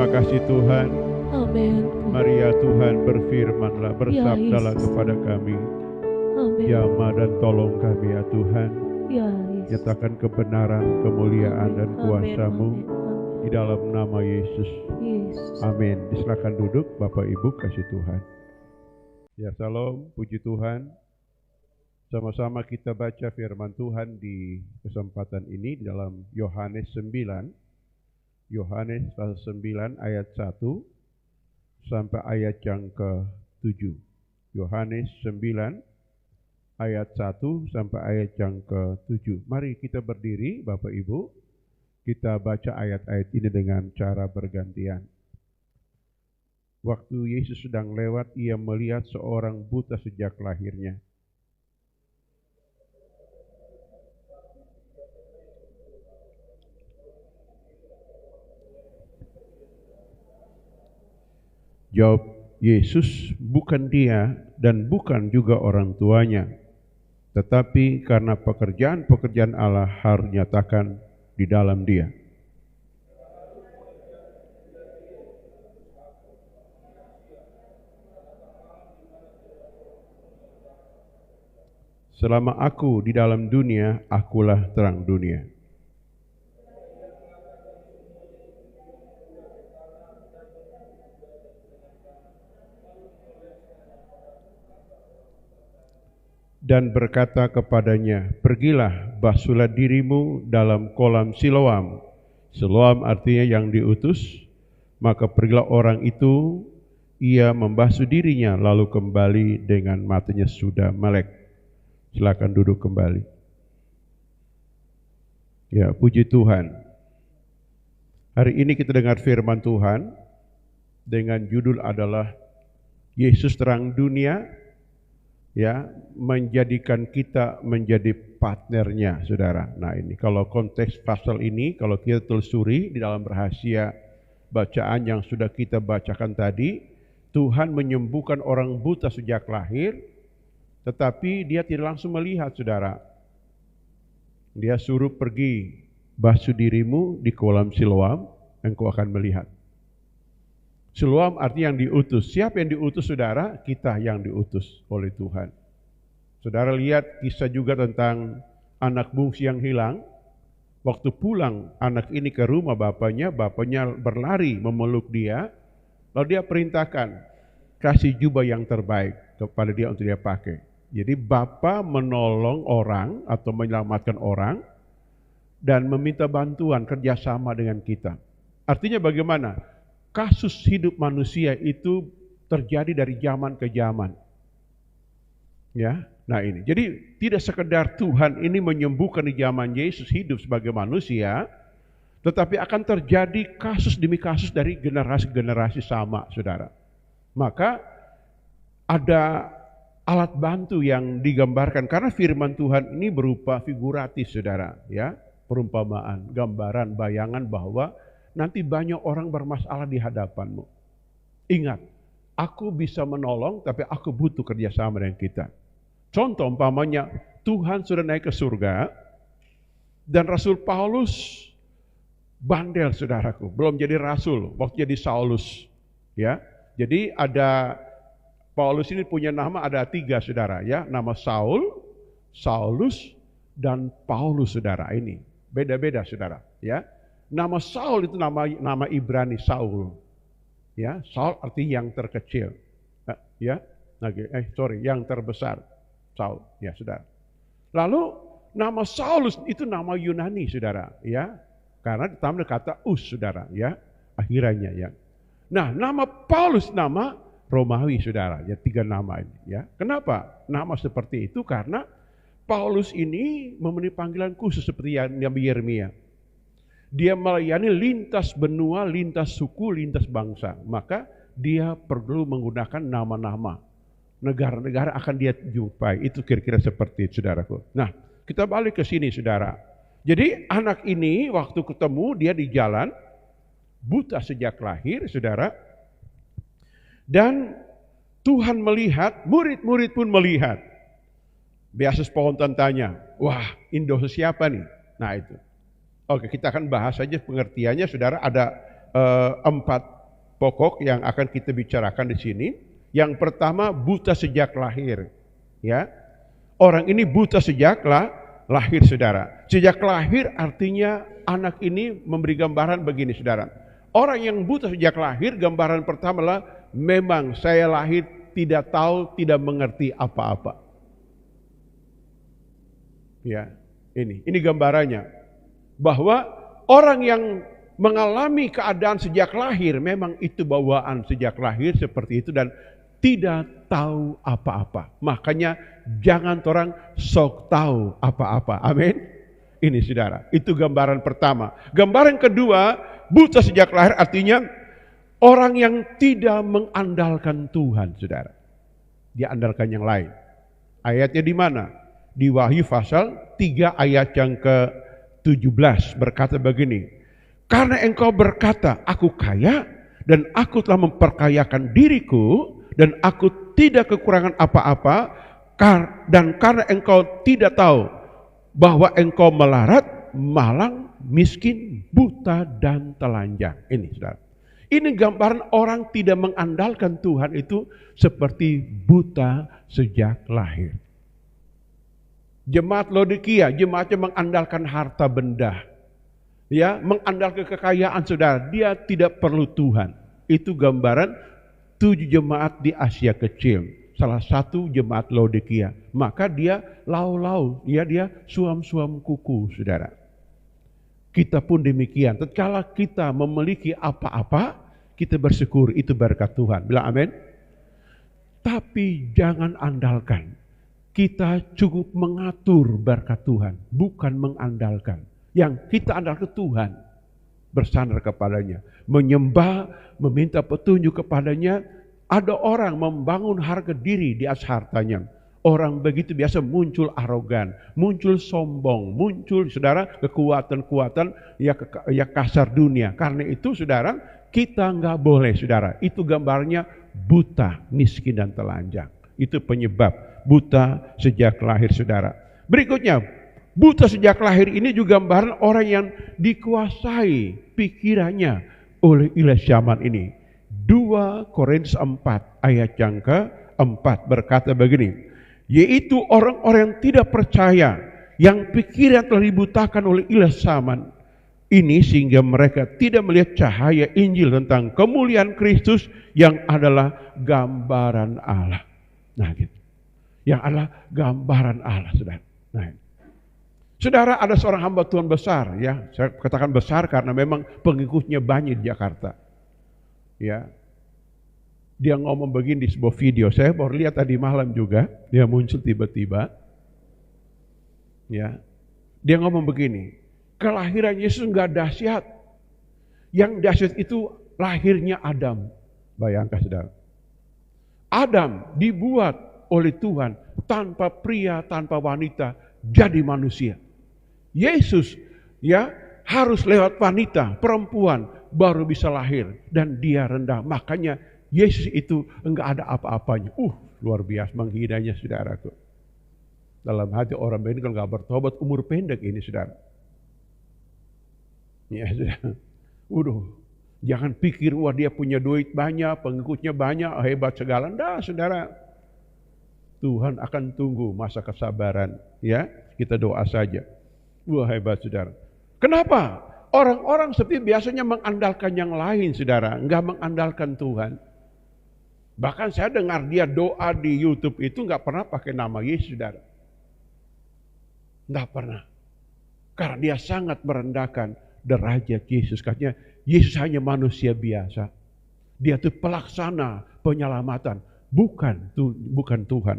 Terima kasih Tuhan. Amin. Mari ya Tuhan berfirmanlah, bersabdalah Yesus. kepada kami. Amin. Jamah dan tolong kami ya Tuhan. Ya Yesus. Nyatakan kebenaran, kemuliaan dan Amin, kuasa-Mu amin, amin. di dalam nama Yesus. Yesus. Amin. Silakan duduk Bapak Ibu kasih Tuhan. Ya salam, puji Tuhan. Sama-sama kita baca firman Tuhan di kesempatan ini di dalam Yohanes 9. Yohanes pasal 9 ayat 1 sampai ayat yang ke-7. Yohanes 9 ayat 1 sampai ayat yang ke-7. Mari kita berdiri Bapak Ibu. Kita baca ayat-ayat ini dengan cara bergantian. Waktu Yesus sedang lewat, ia melihat seorang buta sejak lahirnya. Jawab Yesus, bukan dia dan bukan juga orang tuanya, tetapi karena pekerjaan-pekerjaan Allah harus dinyatakan di dalam dia. Selama aku di dalam dunia, akulah terang dunia. Dan berkata kepadanya, pergilah, basuhlah dirimu dalam kolam Siloam. Siloam artinya yang diutus. Maka pergilah orang itu, ia membasuh dirinya, lalu kembali dengan matanya sudah melek. Silakan duduk kembali. Ya, puji Tuhan. Hari ini kita dengar firman Tuhan dengan judul adalah Yesus terang dunia. Ya, menjadikan kita menjadi partnernya, saudara. Nah ini, kalau konteks pasal ini, kalau kita telusuri di dalam rahasia bacaan yang sudah kita bacakan tadi, Tuhan menyembuhkan orang buta sejak lahir, tetapi dia tidak langsung melihat, saudara. Dia suruh pergi, basuh dirimu di kolam Siloam, engkau akan melihat. Siloam artinya yang diutus. Siapa yang diutus, saudara? Kita yang diutus oleh Tuhan. Saudara lihat kisah juga tentang anak bungsu yang hilang. Waktu pulang anak ini ke rumah bapaknya berlari memeluk dia. Lalu dia perintahkan, kasih jubah yang terbaik kepada dia untuk dia pakai. Jadi bapa menolong orang atau menyelamatkan orang dan meminta bantuan kerjasama dengan kita. Artinya bagaimana? Kasus hidup manusia itu terjadi dari zaman ke zaman. Ya, nah ini. Jadi tidak sekedar Tuhan ini menyembuhkan di zaman Yesus hidup sebagai manusia, tetapi akan terjadi kasus demi kasus dari generasi-generasi sama, saudara. Maka ada alat bantu yang digambarkan karena firman Tuhan ini berupa figuratif, saudara. Ya, perumpamaan, gambaran, bayangan bahwa nanti banyak orang bermasalah di hadapanmu. Ingat, aku bisa menolong, tapi aku butuh kerjasama dengan kita. Contoh umpamanya, Tuhan sudah naik ke surga, dan Rasul Paulus bandel, saudaraku, belum jadi rasul, waktu jadi Saulus. Ya, jadi ada Paulus ini punya nama ada 3, saudara. Ya, nama Saul, Saulus, dan Paulus, saudara. Ini beda-beda, saudara. Ya. Nama Saul itu nama Ibrani, Saul. Ya, Saul artinya yang terkecil. Ya, yang terbesar. Saul, ya, saudara. Lalu nama Saulus itu nama Yunani, saudara, ya. Karena ditambah kata saudara, ya. Akhirannya, ya. Nah, nama Paulus nama Romawi, saudara. Ya, 3 nama ini, ya. Kenapa nama seperti itu? Karena Paulus ini memenuhi panggilan khusus seperti Nabi Yeremia. Dia melayani lintas benua, lintas suku, lintas bangsa. Maka dia perlu menggunakan nama-nama. Negara-negara akan dia jumpai. Itu kira-kira seperti itu, saudaraku. Nah, kita balik ke sini, saudara. Jadi anak ini waktu ketemu dia di jalan, buta sejak lahir, saudara. Dan Tuhan melihat, murid-murid pun melihat. Biasa spontan tanya, wah, Indo siapa nih? Nah itu. Oke, kita akan bahas saja pengertiannya, saudara. Ada 4 pokok yang akan kita bicarakan di sini. Yang pertama, buta sejak lahir. Ya, orang ini buta sejak lahir, saudara. Sejak lahir artinya anak ini memberi gambaran begini, saudara. Orang yang buta sejak lahir, gambaran pertama adalah memang saya lahir tidak tahu, tidak mengerti apa-apa. Ya, ini gambarannya. Bahwa orang yang mengalami keadaan sejak lahir, memang itu bawaan sejak lahir seperti itu dan tidak tahu apa-apa. Makanya jangan orang sok tahu apa-apa. Amin. Ini saudara, itu gambaran pertama. Gambaran kedua, buta sejak lahir artinya orang yang tidak mengandalkan Tuhan, saudara. Dia andalkan yang lain. Ayatnya di mana? Di Wahyu pasal 3 ayat yang ke-17 berkata begini. Karena engkau berkata, aku kaya dan aku telah memperkayakan diriku dan aku tidak kekurangan apa-apa, dan karena engkau tidak tahu bahwa engkau melarat, malang, miskin, buta, dan telanjang. Ini saudara. Ini gambaran orang tidak mengandalkan Tuhan itu seperti buta sejak lahir. Jemaat Laodikia, jemaatnya mengandalkan harta benda. Ya, mengandalkan kekayaan saudara. Dia tidak perlu Tuhan. Itu gambaran 7 jemaat di Asia Kecil. Salah satu jemaat Laodikia. Maka dia lau-lau, dia suam-suam kuku, saudara. Kita pun demikian. Tatkala kita memiliki apa-apa, kita bersyukur, itu berkat Tuhan. Bilang amin. Tapi jangan andalkan. Kita cukup mengatur berkat Tuhan, bukan mengandalkan. Yang kita andalkan Tuhan, bersandar kepadanya, menyembah, meminta petunjuk kepadanya. Ada orang membangun harga diri di atas hartanya. Orang begitu biasa muncul arogan, muncul sombong, muncul saudara kekuatan-kekuatan ya kasar dunia. Karena itu saudara, kita nggak boleh saudara. Itu gambarnya buta, miskin dan telanjang. Itu penyebab buta sejak lahir saudara. Berikutnya, buta sejak lahir ini juga gambaran orang yang dikuasai pikirannya oleh ilah zaman ini. 2 Korintus 4 ayat yang ke-4 berkata begini, yaitu orang-orang yang tidak percaya, yang pikiran telah dibutakan oleh ilah zaman ini sehingga mereka tidak melihat cahaya Injil tentang kemuliaan Kristus yang adalah gambaran Allah. Nah gitu. Yang adalah gambaran Allah, saudara. Nah, saudara, ada seorang hamba Tuhan besar, ya. Saya katakan besar karena memang pengikutnya banyak di Jakarta. Ya, dia ngomong begini di sebuah video. Saya baru lihat tadi malam juga. Dia muncul tiba-tiba. Ya, dia ngomong begini. Kelahiran Yesus enggak dahsyat. Yang dahsyat itu lahirnya Adam. Bayangkan saudara. Adam dibuat oleh Tuhan tanpa pria, tanpa wanita, jadi manusia. Yesus ya harus lewat wanita, perempuan baru bisa lahir dan dia rendah. Makanya Yesus itu enggak ada apa-apanya. Luar biasa menghinanya saudaraku. Dalam hati orang begini kalau enggak bertobat umur pendek ini saudara. Ya saudara. Jangan pikir wah dia punya duit banyak, pengikutnya banyak, hebat segala. Enggak saudara. Tuhan akan tunggu masa kesabaran. Ya, kita doa saja. Wah hebat saudara. Kenapa? Orang-orang seperti biasanya mengandalkan yang lain, saudara, enggak mengandalkan Tuhan. Bahkan saya dengar dia doa di YouTube itu enggak pernah pakai nama Yesus, saudara. Enggak pernah. Karena dia sangat merendahkan derajat Yesus. Katanya Yesus hanya manusia biasa. Dia itu pelaksana penyelamatan, bukan Tuhan.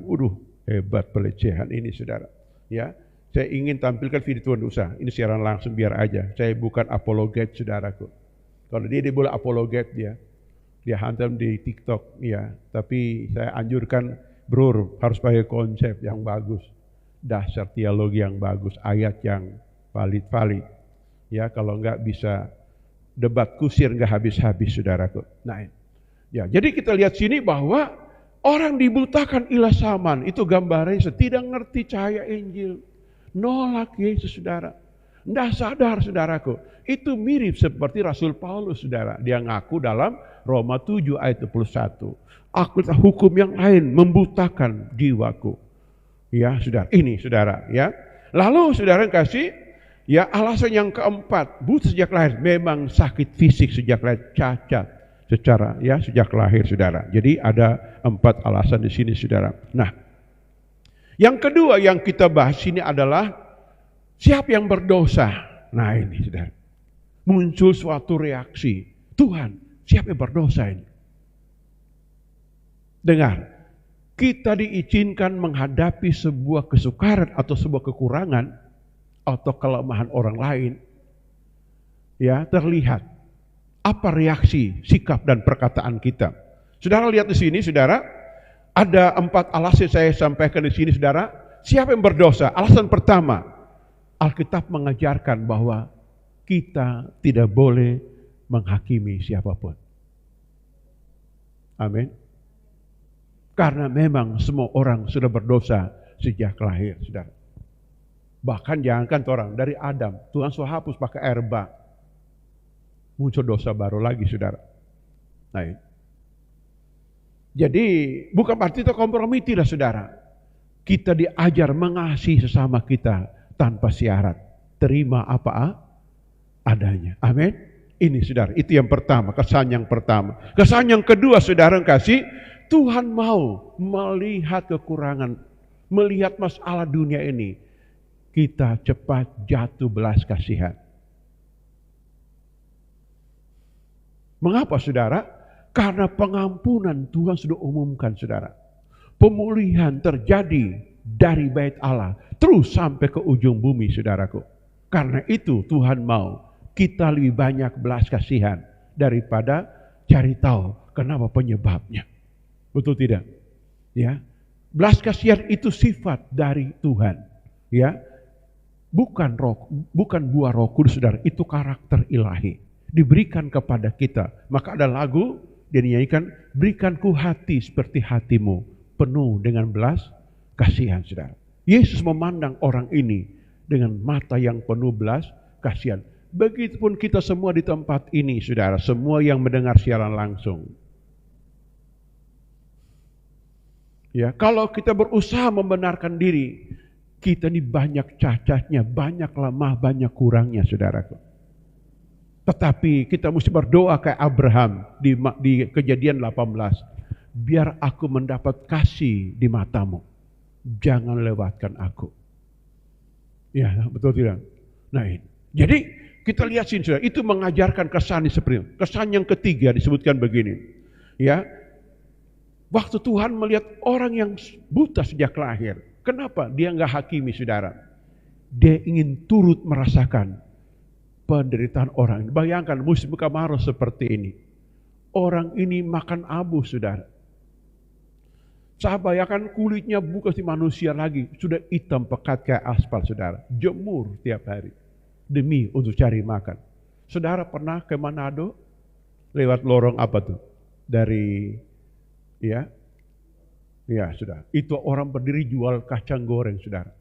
Hebat pelecehan ini, saudara. Ya. Saya ingin tampilkan video Tuhan usaha. Ini siaran langsung biar aja. Saya bukan apologet saudaraku. Kalau dia boleh apologet dia hantam di TikTok ya. Tapi saya anjurkan bro harus pakai konsep yang bagus, dasar teologi yang bagus, ayat yang valid. Ya kalau enggak bisa debat kusir enggak habis-habis saudaraku. Nah ya jadi kita lihat sini bahwa orang dibutakan ilah zaman itu gambarnya tidak ngerti cahaya Injil. Nolak Yesus saudara. Tidak sadar saudaraku. Itu mirip seperti Rasul Paulus saudara. Dia ngaku dalam Roma 7 ayat 21. Aku hukum yang lain membutakan jiwaku. Ya saudara, ini saudara ya. Lalu saudara kasih, ya alasan yang keempat, buta sejak lahir, memang sakit fisik sejak lahir, cacat secara ya sejak lahir saudara. Jadi ada 4 alasan di sini saudara. Nah, yang kedua yang kita bahas ini adalah siapa yang berdosa. Nah ini saudara, muncul suatu reaksi, Tuhan siapa yang berdosa ini? Dengar, kita diizinkan menghadapi sebuah kesukaran atau sebuah kekurangan atau kelemahan orang lain. Ya, terlihat apa reaksi, sikap dan perkataan kita. Saudara lihat di sini, saudara, ada 4 alasan saya sampaikan di sini, saudara. Siapa yang berdosa? Alasan pertama, Alkitab mengajarkan bahwa kita tidak boleh menghakimi siapapun. Amin. Karena memang semua orang sudah berdosa sejak lahir, saudara. Bahkan jangankan orang, dari Adam, Tuhan sudah hapus pakai air bah. Muncul dosa baru lagi, saudara. Nah, jadi bukan berarti itu kompromi, tidak saudara. Kita diajar mengasihi sesama kita tanpa syarat. Terima apa adanya. Amin. Ini saudara, itu yang pertama, kesan yang pertama. Kesan yang kedua saudara kasih, Tuhan mau melihat kekurangan, melihat masalah dunia ini. Kita cepat jatuh belas kasihan. Mengapa saudara? Karena pengampunan Tuhan sudah umumkan saudara. Pemulihan terjadi dari bait Allah terus sampai ke ujung bumi saudaraku. Karena itu Tuhan mau kita lebih banyak belas kasihan daripada cari tahu kenapa penyebabnya. Betul tidak? Ya. Belas kasihan itu sifat dari Tuhan. Ya. Bukan buah Roh Kudus saudara, itu karakter ilahi. Diberikan kepada kita. Maka ada lagu dinyanyikan, berikanku hati seperti hatimu, penuh dengan belas kasihan saudara. Yesus memandang orang ini dengan mata yang penuh belas kasihan. Begitupun kita semua di tempat ini saudara, semua yang mendengar siaran langsung. Ya, kalau kita berusaha membenarkan diri, kita ini banyak cacatnya, banyak lemah, banyak kurangnya saudaraku. Tetapi kita mesti berdoa kayak Abraham di Kejadian 18. Biar aku mendapat kasih di matamu. Jangan lewatkan aku. Ya, betul tidak? Nah ini. Jadi kita lihat sini saudara, itu mengajarkan kesan seperti itu. Kesan yang ketiga disebutkan begini. Ya. Waktu Tuhan melihat orang yang buta sejak lahir. Kenapa dia enggak hakimi saudara? Dia ingin turut merasakan penderitaan orang. Bayangkan musim kemarau seperti ini. Orang ini makan abu saudara. Saya bayangkan kulitnya bukan si manusia lagi. Sudah hitam pekat kayak aspal saudara. Jemur tiap hari. Demi untuk cari makan. Saudara pernah ke Manado? Lewat lorong apa tuh? Dari ya sudah. Itu orang berdiri jual kacang goreng saudara.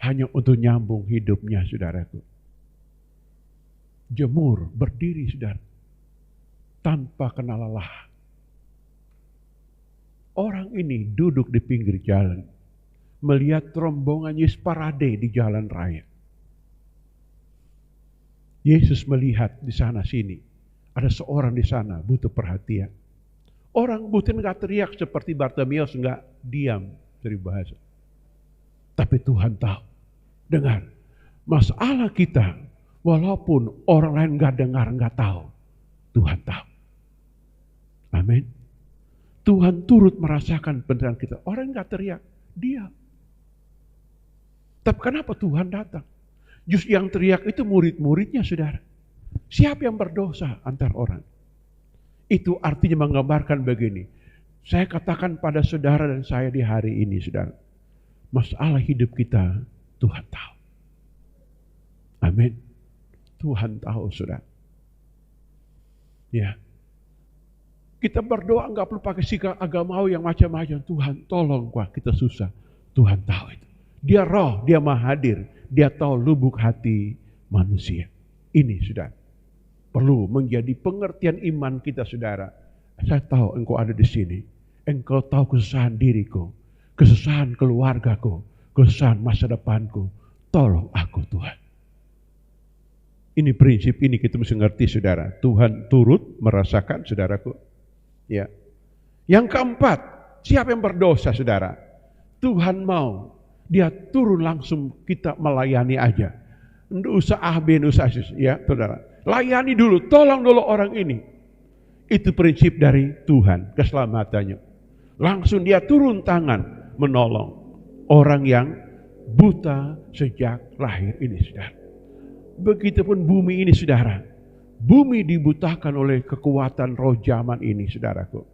Hanya untuk nyambung hidupnya saudaraku. Jemur, berdiri saudara. Tanpa kenal lelah. Orang ini duduk di pinggir jalan. Melihat rombongan Yesus parade di jalan raya. Yesus melihat di sana sini. Ada seorang di sana butuh perhatian. Orang butuh enggak teriak seperti Bartimeus, enggak diam dari bahasa. Tapi Tuhan tahu. Dengar, masalah kita, walaupun orang lain enggak dengar, enggak tahu, Tuhan tahu. Amin. Tuhan turut merasakan penderitaan kita. Orang enggak teriak, diam. Tapi kenapa Tuhan datang? Justru yang teriak itu murid-muridnya saudara. Siapa yang berdosa antar orang? Itu artinya menggambarkan begini. Saya katakan pada saudara dan saya di hari ini saudara. Masalah hidup kita Tuhan tahu. Amin. Tuhan tahu saudara. Ya. Kita berdoa enggak perlu pakai sikap agamawi yang macam-macam. Tuhan tolong kita susah. Tuhan tahu itu. Dia roh, dia maha hadir. Dia tahu lubuk hati manusia. Ini saudara, perlu menjadi pengertian iman kita saudara. Saya tahu engkau ada di sini. Engkau tahu kesusahan diriku, kesusahan keluargaku, kesusahan masa depanku. Tolong aku Tuhan. Ini prinsip ini kita mesti ngerti saudara. Tuhan turut merasakan saudaraku. Ya. Yang keempat, siapa yang berdosa saudara? Tuhan mau dia turun langsung kita melayani aja. Nggak usah B, nggak usah ya saudara. Layani dulu, tolong dulu orang ini. Itu prinsip dari Tuhan, keselamatannya. Langsung dia turun tangan menolong orang yang buta sejak lahir ini saudara. Begitupun bumi ini saudara. Bumi dibutakan oleh kekuatan roh zaman ini saudaraku.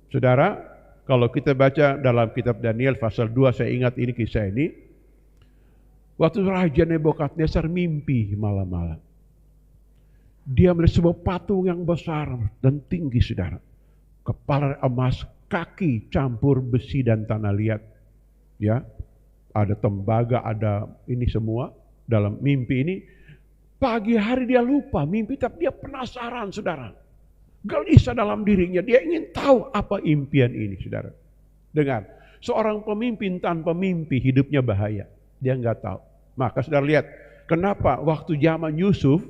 Saudara, kalau kita baca dalam kitab Daniel pasal 2, saya ingat ini kisah ini. Waktu Raja Nebukadnezar mimpi malam-malam. Dia melihat sebuah patung yang besar dan tinggi saudara. Kepala emas, kaki campur besi dan tanah liat. Ya, ada tembaga, ada ini semua dalam mimpi ini. Pagi hari dia lupa mimpi, tapi dia penasaran saudara. Gelisah dalam dirinya, dia ingin tahu apa impian ini saudara. Dengar, seorang pemimpin tanpa mimpi hidupnya bahaya. Dia nggak tahu. Maka saudara lihat, kenapa waktu zaman Yusuf,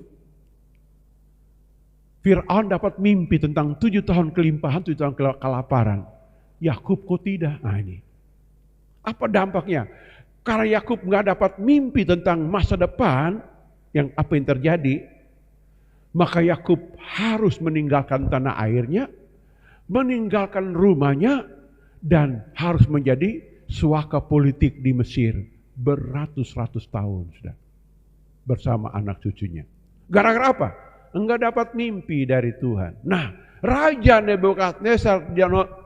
Fir'aun dapat mimpi tentang 7 tahun kelimpahan, 7 tahun kelaparan. Yakub kok tidak? Nah ini. Apa dampaknya? Karena Yakub nggak dapat mimpi tentang masa depan, yang apa yang terjadi, maka Yakub harus meninggalkan tanah airnya, meninggalkan rumahnya, dan harus menjadi suaka politik di Mesir beratus-ratus tahun sudah bersama anak cucunya. Gara-gara apa? Enggak dapat mimpi dari Tuhan. Nah, Raja Nebukadnezar,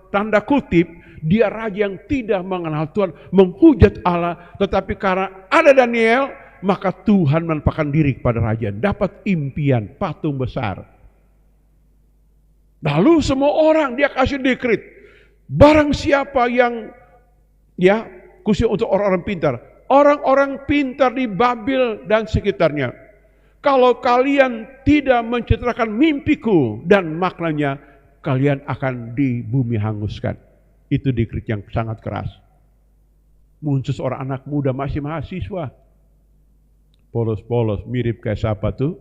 tanda kutip, dia raja yang tidak mengenal Tuhan, menghujat Allah, tetapi karena ada Daniel, maka Tuhan menampakkan diri kepada raja, dapat impian patung besar. Lalu semua orang dia kasih dekret, barang siapa yang ya khusus untuk orang-orang pintar, orang-orang pintar di Babel dan sekitarnya, kalau kalian tidak menceritakan mimpiku dan maknanya, kalian akan di bumi hanguskan. Itu dekret yang sangat keras. Muncul seorang anak muda masih mahasiswa, polos-polos, mirip kayak siapa tuh?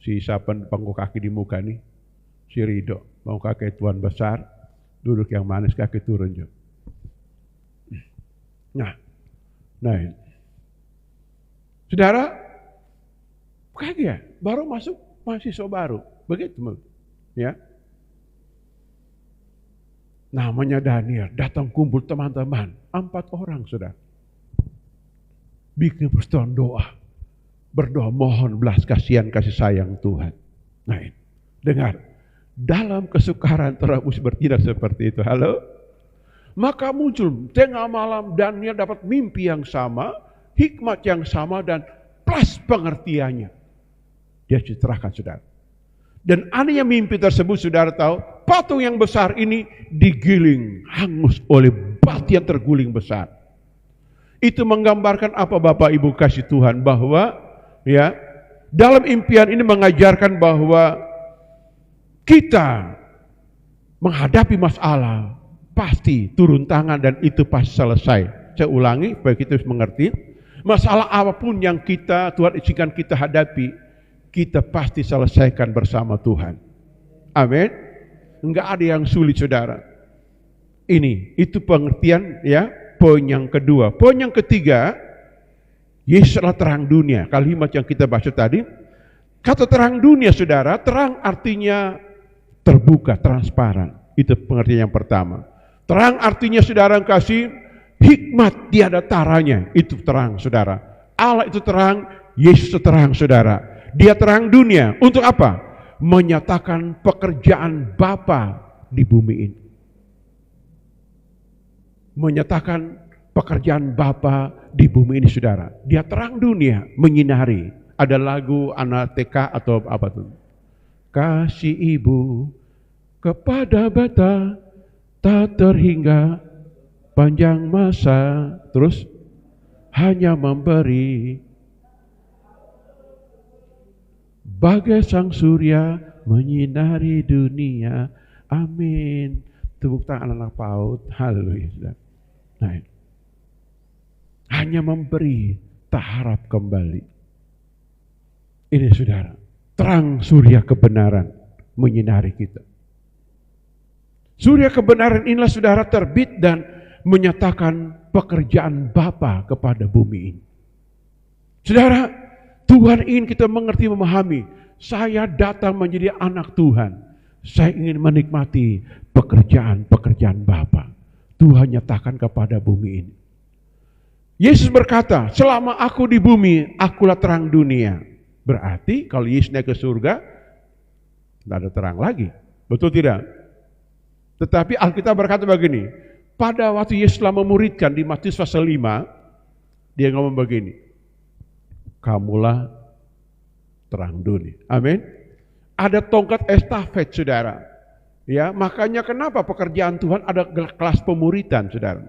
Si siapa pangku kaki di muka nih? Si Rido, pangku kaki tuan besar, duduk yang manis, kaki turun juga. Nah, saudara, kayak ya, baru masuk mahasiswa baru, begitu, ya. Namanya Daniel, datang kumpul teman-teman, 4 orang saudara. Bikin persetujuan doa. Berdoa mohon belas kasihan kasih sayang Tuhan. Nah, dengar, dalam kesukaran terus bertindak seperti itu. Halo? Maka muncul tengah malam Daniel dapat mimpi yang sama, hikmat yang sama dan plus pengertiannya. Dia ceritakan saudara. Dan anehnya mimpi tersebut saudara tahu, patung yang besar ini digiling hangus oleh batu yang terguling besar. Itu menggambarkan apa Bapak Ibu kasih Tuhan, bahwa ya, dalam impian ini mengajarkan bahwa kita menghadapi masalah pasti turun tangan dan itu pasti selesai. Saya ulangi supaya kita mengerti, masalah apapun yang Tuhan izinkan kita hadapi, kita pasti selesaikan bersama Tuhan. Amin. Enggak ada yang sulit saudara. Itu pengertian ya, poin yang kedua. Poin yang ketiga, Yesus adalah terang dunia. Kalimat yang kita baca tadi, kata terang dunia saudara, terang artinya terbuka, transparan. Itu pengertian yang pertama. Terang artinya saudara yang kasih, hikmat tiada taranya. Itu terang saudara. Allah itu terang, Yesus itu terang saudara. Dia terang dunia. Untuk apa? Menyatakan pekerjaan Bapa di bumi ini. Menyatakan pekerjaan Bapa di bumi ini saudara. Dia terang dunia, menyinari. Ada lagu anak TK atau apa tuh? Kasih ibu kepada bata tak terhingga panjang masa. Terus hanya memberi. Bagai sang surya menyinari dunia. Amin. Tepuk tangan anak PAUD. Haleluya. Nah, hanya memberi, tak harap kembali. Ini saudara, terang surya kebenaran menyinari kita. Surya kebenaran inilah saudara terbit dan menyatakan pekerjaan Bapa kepada bumi ini. Saudara, Tuhan ingin kita mengerti, memahami, saya datang menjadi anak Tuhan. Saya ingin menikmati pekerjaan-pekerjaan Bapa. Tuhan nyatakan kepada bumi ini. Yesus berkata, selama aku di bumi, akulah terang dunia. Berarti kalau Yesus naik ke surga, tidak ada terang lagi. Betul tidak? Tetapi Alkitab berkata begini, pada waktu Yesus telah memuridkan di Matius pasal 5, dia ngomong begini, kamulah terang dunia. Amin. Ada tongkat estafet, saudara. Ya, makanya kenapa pekerjaan Tuhan ada kelas pemuridan, saudara.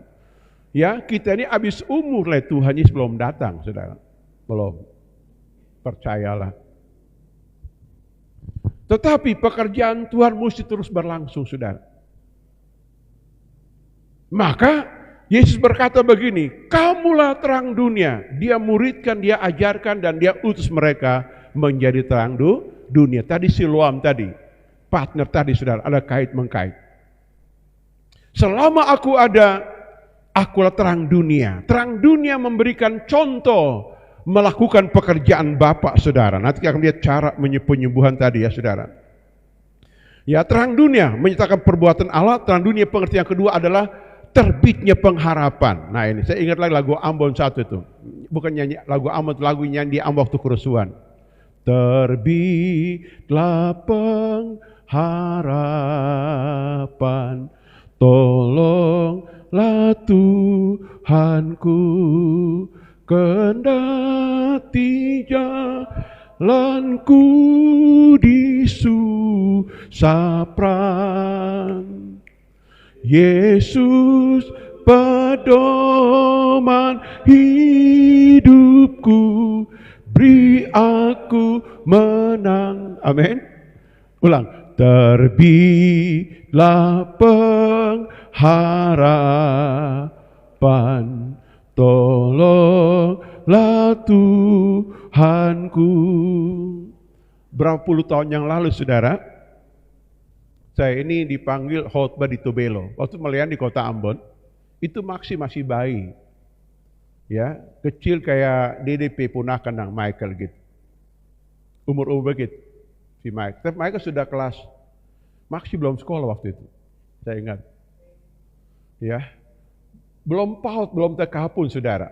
Ya, kita ini habis umur lah, Tuhan Yesus belum datang, saudara. Belum. Percayalah. Tetapi pekerjaan Tuhan mesti terus berlangsung, saudara. Maka Yesus berkata begini, kamulah terang dunia. Dia muridkan, dia ajarkan, dan dia utus mereka menjadi terang dunia. Tadi Siloam tadi, partner tadi saudara, ada kait-mengkait. Selama aku ada, akulah terang dunia. Terang dunia memberikan contoh melakukan pekerjaan Bapa, saudara. Nanti kita akan lihat cara penyembuhan tadi ya, saudara. Ya, terang dunia menyatakan perbuatan Allah. Terang dunia pengertian kedua adalah terbitnya pengharapan. Nah ini, saya ingat lagi lagu Ambon 1 itu. Bukan nyanyi lagu Ambon, lagu nyanyi di Ambon waktu kerusuhan. Terbitlah pengharapan, tolonglah Tuhanku, kendati jalanku disusah perang. Yesus pedoman hidupku, beri aku menang. Amin. Ulang. Terbitlah pengharapan, tolonglah Tuhanku. Berapa puluh tahun yang lalu, saudara, saya ini dipanggil khotbah di Tobelo. Waktu melayani di kota Ambon, itu masih bayi. Ya, kecil kayak DDP ponakan ng Michael gitu. Umur begitu si Michael. Tapi Michael sudah kelas, masih belum sekolah waktu itu. Saya ingat. Ya. Belum PAUD, belum TK pun, saudara.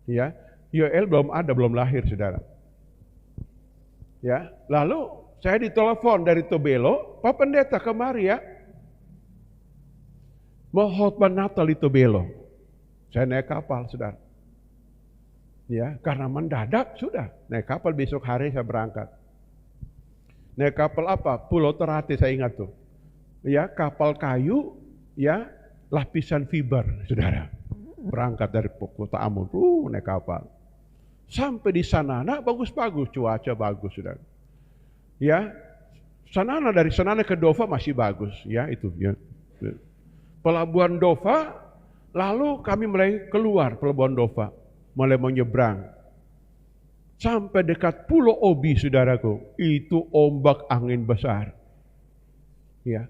Ya. Yoel belum ada, belum lahir, saudara. Ya, lalu saya ditelepon dari Tobelo, Pak Pendeta kemari ya, mau khotbah Natal di Tobelo. Saya naik kapal, saudara. Ya, karena mendadak sudah naik kapal, besok hari saya berangkat. Naik kapal apa? Pulau Terate, saya ingat tuh. Ya, kapal kayu, ya, lapisan fiber, saudara. Berangkat dari kota Ambon, naik kapal. Sampai di Sanana, bagus-bagus, cuaca bagus, saudara. Ya, dari Sanana ke Dova masih bagus, ya itu. Ya. Pelabuhan Dova, lalu kami mulai keluar pelabuhan Dova, mulai menyeberang. Sampai dekat Pulau Obi, saudaraku, itu ombak angin besar. Ya,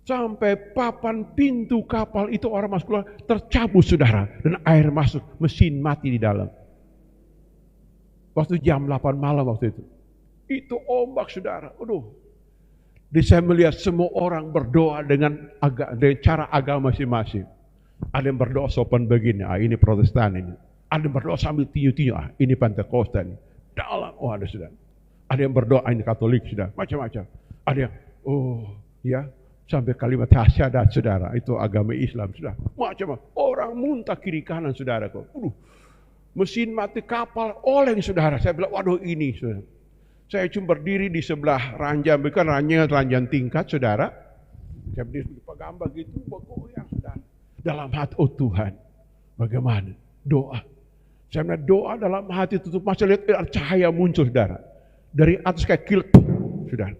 sampai papan pintu kapal itu orang masuk keluar tercabut, saudara, dan air masuk, mesin mati di dalam. Waktu jam 8 malam waktu itu. Itu ombak, saudara. Aduh. Saya melihat semua orang berdoa dengan cara agama masing-masing. Ada yang berdoa sopan begini, ini Protestan ini. Ada yang berdoa sambil tinju-tinju, ini Pentakosta ini. Dalam, ada saudara. Ada yang berdoa, ini Katolik, saudara. Macam-macam. Ada yang, ya, sampai kalimat syahadat, saudara. Itu agama Islam, saudara. Macam-macam. Orang muntah kiri kanan, saudara. Mesin mati kapal oleng, saudara. Saya bilang, waduh ini, saudara. Saya cuma berdiri di sebelah ranjang, bukan ranjang tingkat, saudara. Saya berdiri di gambar gitu, bergoyang, saudara. Dalam hati, oh Tuhan, bagaimana? Doa. Saya melihat doa dalam hati tutup mata, lihat ada cahaya muncul, saudara. Dari atas kayak kilat, saudara.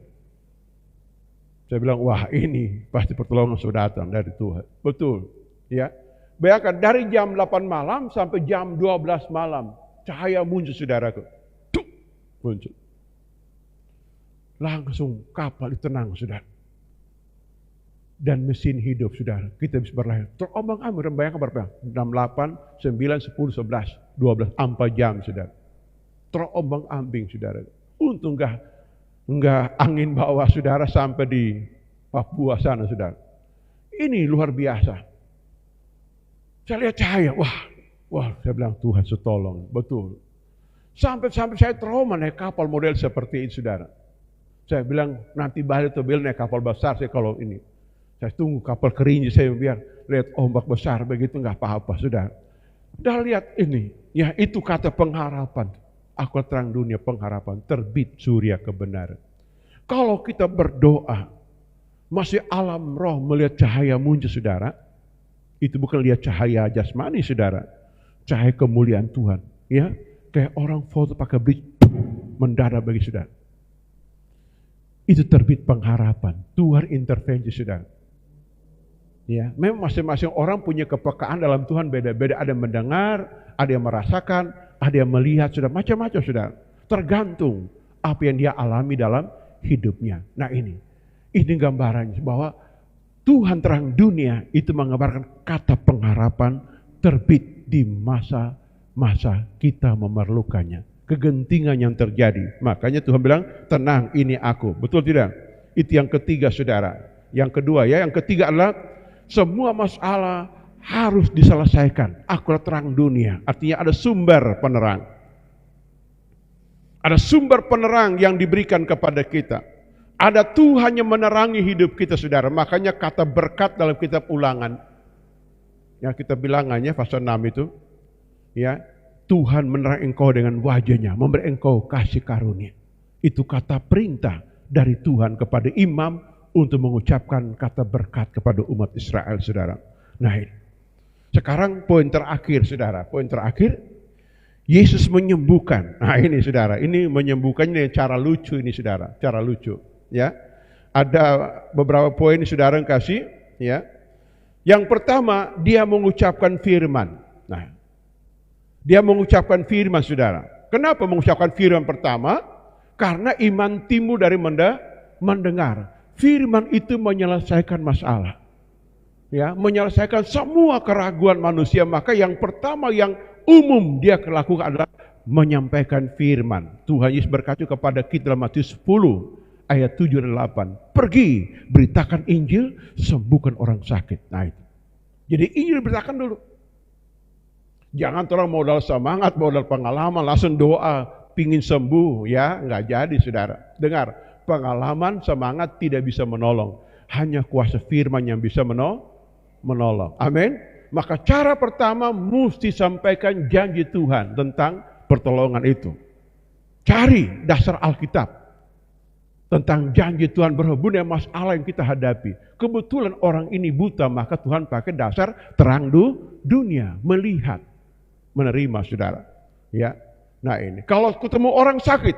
Saya bilang, wah ini pasti pertolongan sudah datang dari Tuhan. Betul, ya. Bayangkan dari jam 8 malam sampai jam 12 malam, cahaya muncul, saudaraku. Tuh, muncul. Langsung kapal tenang, saudara. Dan mesin hidup, saudara. Kita bisa berlayar. Terombang-ambing, dan bayangkan berapa? 6, 8, 9, 10, 11, 12, 4 jam, saudara. Terombang-ambing, saudara. Untung enggak angin bawa saudara sampai di Papua sana, saudara. Ini luar biasa. Saya lihat cahaya, wah, saya bilang Tuhan setolong, betul. Sampai saya trauma naik kapal model seperti ini, saudara. Saya bilang nanti balik tuh naik kapal besar saya kalau ini. Saya tunggu kapal kerinci saya biar lihat ombak besar begitu nggak apa-apa, saudara. Dan lihat ini, ya itu kata pengharapan. Aku terang dunia pengharapan, terbit surya kebenaran. Kalau kita berdoa, masih alam roh melihat cahaya muncul, saudara. Itu bukan lihat cahaya jasmani, saudara. Cahaya kemuliaan Tuhan. Ya, kayak orang foto pakai bridge, mendadak bagi saudara. Itu terbit pengharapan. Tuhan intervensi, saudara. Ya, memang masing-masing orang punya kepekaan dalam Tuhan beda-beda. Ada yang mendengar, ada yang merasakan, ada yang melihat, sudah macam-macam, saudara. Tergantung apa yang dia alami dalam hidupnya. Nah ini gambarannya bahwa Tuhan terang dunia itu menggambarkan kata pengharapan terbit di masa-masa kita memerlukannya. Kegentingan yang terjadi. Makanya Tuhan bilang, tenang ini aku. Betul tidak? Itu yang ketiga, saudara. Yang kedua ya, yang ketiga adalah semua masalah harus diselesaikan. Akulah terang dunia. Artinya ada sumber penerang. Ada sumber penerang yang diberikan kepada kita. Ada Tuhan yang menerangi hidup kita, saudara. Makanya kata berkat dalam kitab Ulangan, yang kita bilangannya pasal 6 itu, ya, Tuhan menerangi engkau dengan wajahnya, memberi engkau kasih karunia. Itu kata perintah dari Tuhan kepada imam untuk mengucapkan kata berkat kepada umat Israel, saudara. Nah ini. Sekarang poin terakhir, saudara. Poin terakhir, Yesus menyembuhkan. Nah ini, saudara. Ini menyembuhkannya cara lucu ini, saudara. Cara lucu. Ya, ada beberapa poin saudara yang kasih. Ya, yang pertama dia mengucapkan firman. Nah, dia mengucapkan firman, saudara. Kenapa mengucapkan firman pertama? Karena iman timbul dari mendengar. Firman itu menyelesaikan masalah. Ya, menyelesaikan semua keraguan manusia. Maka yang pertama yang umum dia lakukan adalah menyampaikan firman. Tuhan Yesus berkata kepada kita dalam Matius 10 ayat 7 dan 8. Pergi, beritakan Injil, sembuhkan orang sakit. Nah itu. Jadi Injil beritakan dulu. Jangan orang modal semangat, modal pengalaman, langsung doa, pingin sembuh. Ya, nggak jadi, saudara. Dengar, pengalaman, semangat tidak bisa menolong. Hanya kuasa firman yang bisa menolong. Amin. Maka cara pertama mesti sampaikan janji Tuhan tentang pertolongan itu. Cari dasar Alkitab. Tentang janji Tuhan berhubungan dengan masalah yang kita hadapi. Kebetulan orang ini buta, maka Tuhan pakai dasar terang dunia, melihat, menerima, saudara. Ya, nah ini. Kalau ketemu orang sakit,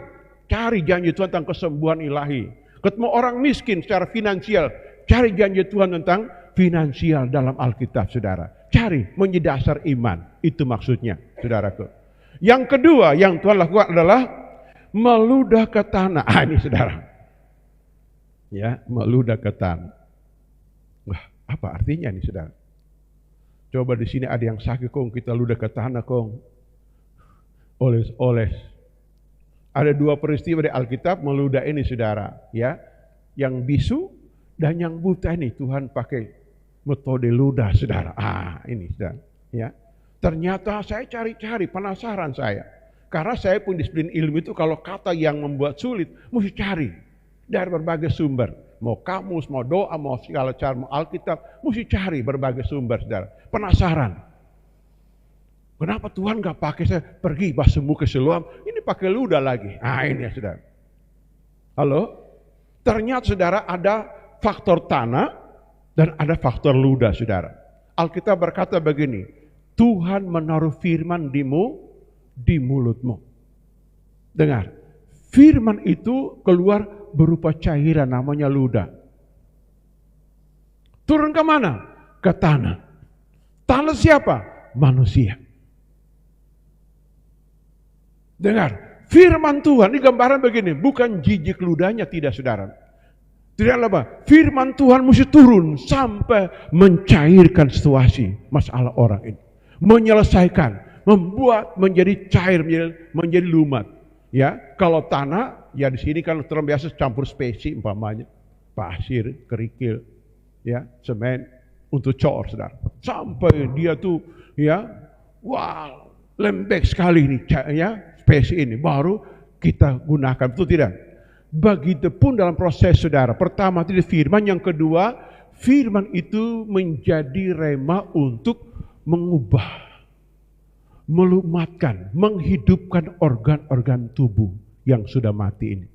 cari janji Tuhan tentang kesembuhan ilahi. Ketemu orang miskin secara finansial, cari janji Tuhan tentang finansial dalam Alkitab, saudara. Cari menjadi dasar iman. Itu maksudnya, saudaraku. Yang kedua yang Tuhan lakukan adalah meludah ke tanah. Ini, saudara. Ya, meludah ke tanah. Wah, apa artinya nih, saudara? Coba di sini ada yang sakit, kong, kita ludah ke tanah, kong. Oles. Ada dua peristiwa di Alkitab meludah ini, saudara. Ya, yang bisu dan yang buta ini Tuhan pakai metode ludah, saudara. Ini, saudara. Ya, ternyata saya cari-cari, penasaran saya. Karena saya pun disiplin ilmu itu kalau kata yang membuat sulit, mesti cari. Dari berbagai sumber, mau kamus, mau doa, mau segala cara, mau Alkitab, mesti cari berbagai sumber, saudara. Penasaran. Kenapa Tuhan nggak pakai saya pergi basuh muka Siloam? Ini pakai ludah lagi. Ini ya, saudara. Halo? Ternyata, saudara, ada faktor tanah dan ada faktor ludah, saudara. Alkitab berkata begini, Tuhan menaruh firman di di mulutmu. Dengar, firman itu keluar berupa cairan namanya ludah. Turun ke mana? Ke tanah. Tanah siapa? Manusia. Dengar, firman Tuhan ini gambaran begini, bukan jijik ludahnya, tidak saudara. Tidak apa, firman Tuhan mesti turun sampai mencairkan situasi masalah orang ini. Menyelesaikan, membuat menjadi cair, menjadi lumat. Ya, kalau tanah, ya di sini kan terbiasa campur spesi umpamanya, pasir, kerikil, ya, semen untuk cor, saudara. Sampai dia tuh, ya, wow, lembek sekali ini, ya, spesi ini baru kita gunakan, betul tidak? Begitupun dalam proses saudara. Pertama itu firman, yang kedua firman itu menjadi rema untuk mengubah, melumatkan, menghidupkan organ-organ tubuh yang sudah mati ini.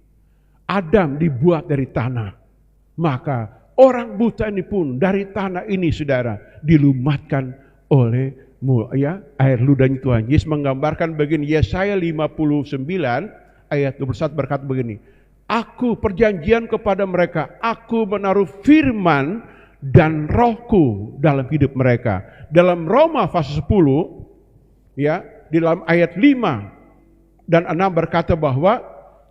Adam dibuat dari tanah, maka orang buta ini pun dari tanah ini saudara dilumatkan oleh air ludahnya Tuhan Yesus. Menggambarkan begini, Yesaya 59 ayat 21 berkata begini, Aku perjanjian kepada mereka, aku menaruh firman dan rohku dalam hidup mereka. Dalam Roma pasal 10, ya, di dalam ayat 5 dan 6 berkata bahwa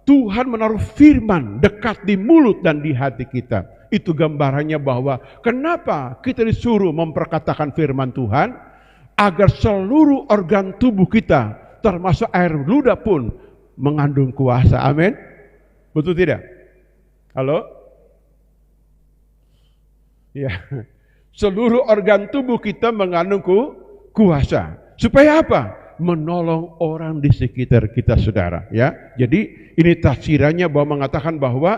Tuhan menaruh firman dekat di mulut dan di hati kita. Itu gambarannya bahwa kenapa kita disuruh memperkatakan firman Tuhan, agar seluruh organ tubuh kita, termasuk air ludah pun mengandung kuasa. Amin. Betul tidak? Halo? Ya. Seluruh organ tubuh kita mengandung kuasa. Supaya apa? Menolong orang di sekitar kita, saudara. Ya. Jadi ini tafsirannya bahwa mengatakan bahwa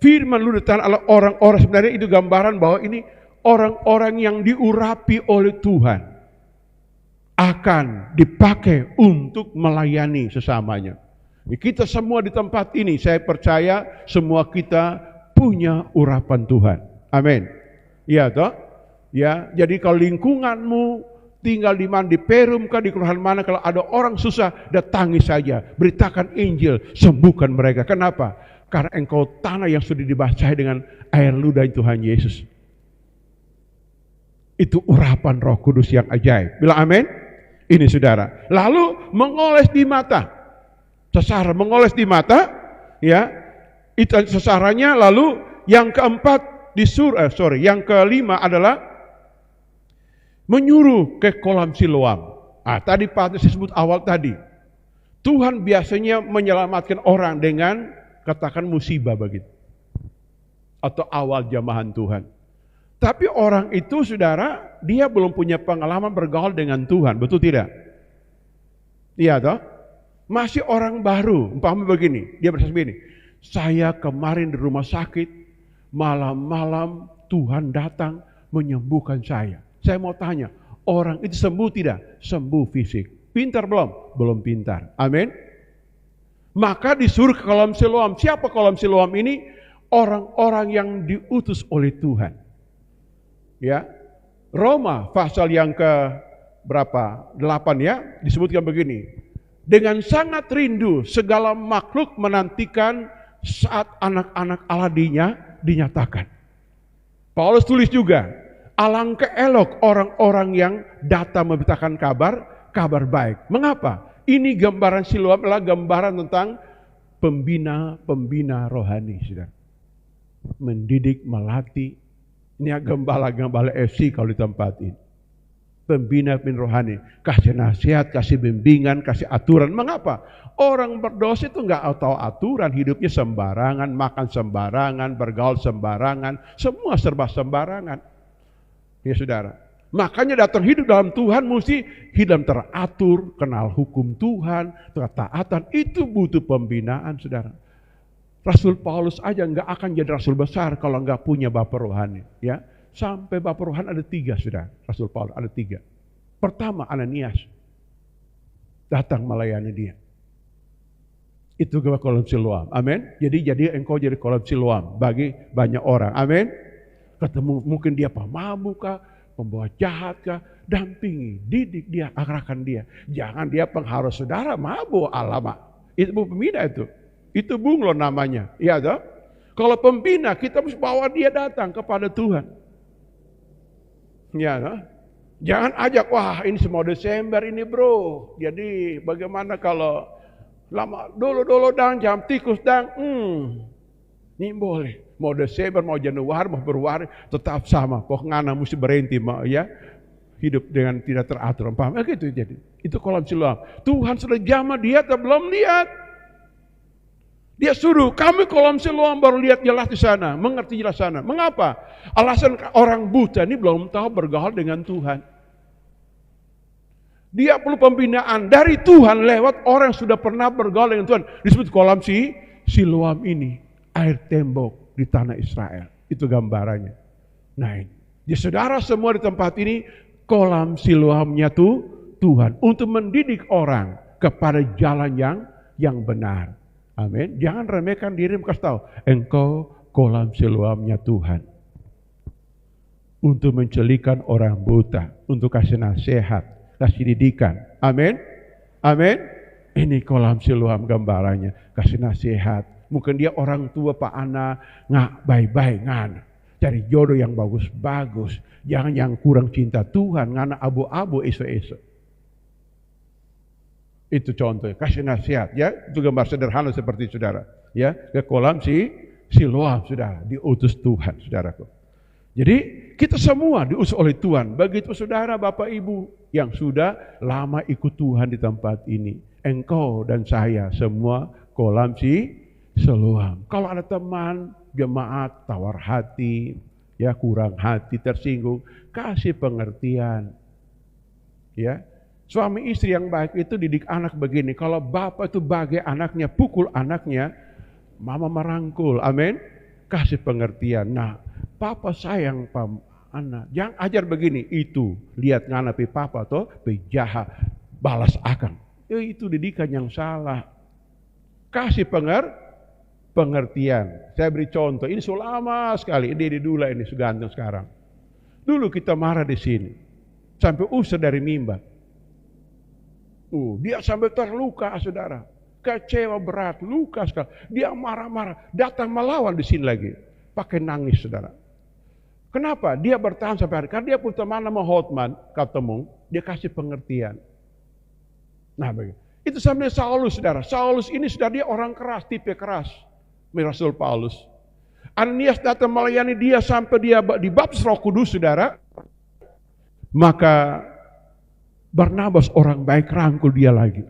firman ludah Tuhan adalah orang-orang, sebenarnya itu gambaran bahwa ini orang-orang yang diurapi oleh Tuhan akan dipakai untuk melayani sesamanya. Kita semua di tempat ini, saya percaya semua kita punya urapan Tuhan. Amin. Iya toh? Ya, jadi kalau lingkunganmu tinggal di mana, di Perum kah, di kelurahan mana, kalau ada orang susah, datangi saja, beritakan Injil, sembuhkan mereka. Kenapa? Karena engkau tanah yang sudah dibasahi dengan air ludah Tuhan Yesus. Itu urapan Roh Kudus yang ajaib. Bilang amin. Ini saudara. Lalu mengoles di mata. Sesara mengoles di mata, ya. Itu sesaranya. Lalu yang keempat yang kelima adalah menyuruh ke kolam Siloam. Tadi Pak disebut awal tadi. Tuhan biasanya menyelamatkan orang dengan katakan musibah begitu. Atau awal jamahan Tuhan. Tapi orang itu saudara, dia belum punya pengalaman bergaul dengan Tuhan, betul tidak? Iya toh? Masih orang baru, umpamanya begini, dia berkata begini, saya kemarin di rumah sakit, malam-malam Tuhan datang menyembuhkan saya. Saya mau tanya, orang itu sembuh tidak? Sembuh fisik. Pintar belum? Belum pintar. Amin. Maka disuruh ke kolam Siloam. Siapa kolam Siloam ini? Orang-orang yang diutus oleh Tuhan. Ya, Roma pasal yang ke berapa? 8 ya, disebutkan begini. Dengan sangat rindu segala makhluk menantikan saat anak-anak Allah dinyatakan. Paulus tulis juga, alangkah elok orang-orang yang datang memberitakan kabar baik. Mengapa? Ini gambaran Siloam adalah gambaran tentang pembina rohani, saudara. Mendidik, melatih. Ini gembala-gembala FC kalau di tempat ini. Pembina rohani, kasih nasihat, kasih bimbingan, kasih aturan. Mengapa? Orang berdosa itu nggak tahu aturan, hidupnya sembarangan, makan sembarangan, bergaul sembarangan, semua serba sembarangan. Ya saudara, makanya datang hidup dalam Tuhan mesti hidup teratur, kenal hukum Tuhan, ketaatan. Itu butuh pembinaan, saudara. Rasul Paulus aja nggak akan jadi rasul besar kalau nggak punya bapak rohani, ya. Sampai bapak rohani ada 3, sudah. Rasul Paulus ada 3. Pertama, Ananias datang melayani dia. Itu ke kolam Siloam. Amin. Jadi engkau jadi kolam Siloam bagi banyak orang. Amin. Ketemu mungkin dia pemabuk kah, pembawa jahat kah, dampingi, didik dia, arahkan dia. Jangan dia pengharu saudara, mabuk, alamak. Itu pembina itu. Itu bunglon namanya. Iya toh? Kalau pembina, kita mesti bawa dia datang kepada Tuhan. Ya toh? Jangan ajak, wah ini semua Desember ini bro. Jadi bagaimana kalau lama dulu dang jam tikus dang. Ini boleh. Mau Desember, mau Januari, mau Februari, tetap sama. Pokoknya mesti berhenti, ya. Hidup dengan tidak teratur. Paham? Gitu jadi. Itu kolam Siloam. Tuhan sudah jamah dia, tapi belum lihat. Dia suruh, kami kolam Siloam baru lihat jelas di sana, mengerti jelas sana. Mengapa? Alasan orang buta ini belum tahu bergaul dengan Tuhan. Dia perlu pembinaan dari Tuhan lewat orang yang sudah pernah bergaul dengan Tuhan. Disebut kolam Siloam ini. Air tembok di tanah Israel. Itu gambarannya. Nah ini. Ya saudara semua di tempat ini, kolam Siloamnya tuh Tuhan. Untuk mendidik orang kepada jalan yang benar. Amin. Jangan remehkan diri, kasih tahu. Engkau kolam Siloamnya Tuhan. Untuk mencelikan orang buta. Untuk kasih nasihat. Kasih didikan. Amin. Amin. Ini kolam Siloam gambarannya. Kasih nasihat. Mungkin dia orang tua Pak Ana nggak baik-baik ngana. Cari jodoh yang bagus-bagus. Jangan yang kurang cinta Tuhan. Ngana abu-abu esok-esok. Itu contohnya. Kasih nasihat ya. Itu gambar sederhana seperti saudara. Ya, ke kolam Siloam saudara. Diutus Tuhan saudaraku. Jadi kita semua diutus oleh Tuhan. Begitu saudara Bapak Ibu yang sudah lama ikut Tuhan di tempat ini. Engkau dan saya semua kolam Siloam. Kalau ada teman, jemaat, tawar hati, ya kurang hati, tersinggung, kasih pengertian. Ya, suami istri yang baik itu didik anak begini. Kalau bapak itu bagai anaknya, pukul anaknya, mama merangkul, amin. Kasih pengertian. Nah, papa sayang anak. Jangan ajar begini, itu lihat ngana pi papa toh, pi jahat, balas akan. Itu didikan yang salah. Kasih pengertian. Saya beri contoh. Ini sudah lama sekali. Ini dula ini sudah ganteng sekarang. Dulu kita marah di sini, sampai usir dari mimbar. Dia sampai terluka, saudara. Kecewa berat, luka sekali. Dia marah-marah, datang melawan di sini lagi, pakai nangis, saudara. Kenapa? Dia bertahan sampai hari. Karena dia punya teman nama Hotman, ketemu, dia kasih pengertian. Nah, begitu. Itu sampai Saulus, saudara. Saulus ini sudah dia orang keras, tipe keras. Rasul Paulus. Ananias datang melayani dia sampai dia dibaptis Roh Kudus, saudara. Maka Barnabas orang baik rangkul dia lagi.